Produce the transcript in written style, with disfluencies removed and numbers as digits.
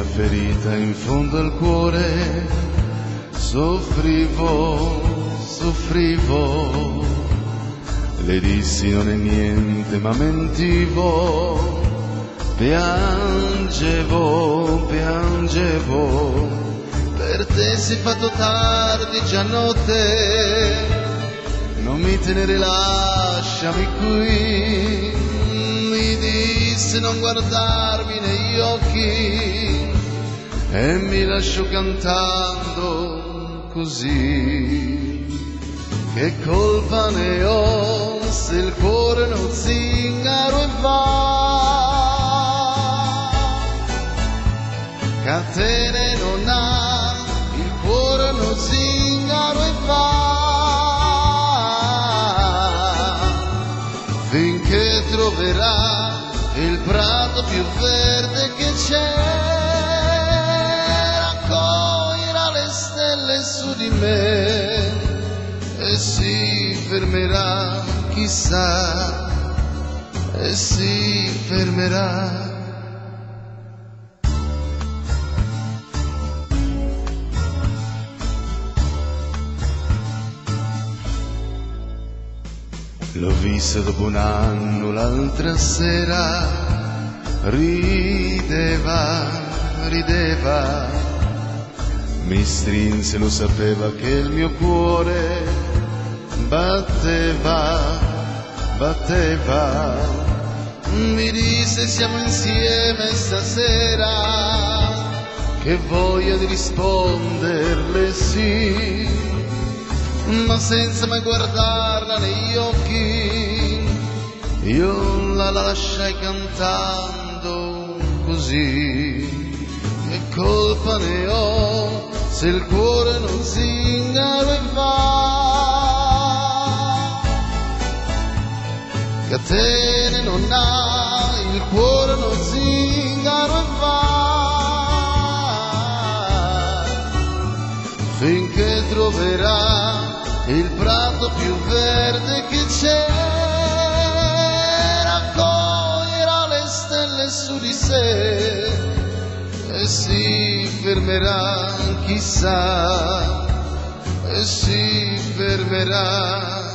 una ferita in fondo al cuore, soffrivo, le dissi non è niente ma mentivo, piangevo, per te si è fatto tardi, già notte, non mi tenere, lasciami qui, mi disse non guardarmi negli occhi e mi lasciò cantando così. Che colpa ne ho se il cuore è uno zingaro e va, catene non ha, il cuore è uno zingaro e va, finché troverà il prato più verde che c'è, raccoglierà le stelle su di me e si fermerà, chissà, e si fermerà. L'ho vista dopo un anno l'altra sera, rideva, mi strinse, lo sapeva che il mio cuore batteva, mi disse siamo insieme stasera, che voglia di risponderle sì, ma senza mai guardarla negli occhi, io la lasciai cantando così. Che colpa ne ho se il cuore non zingaro e va, catene non ha, il cuore non zingaro e va, finché troverà il prato più verde che c'è, raccoglierà le stelle su di sé e si fermerà, chissà, e si fermerà.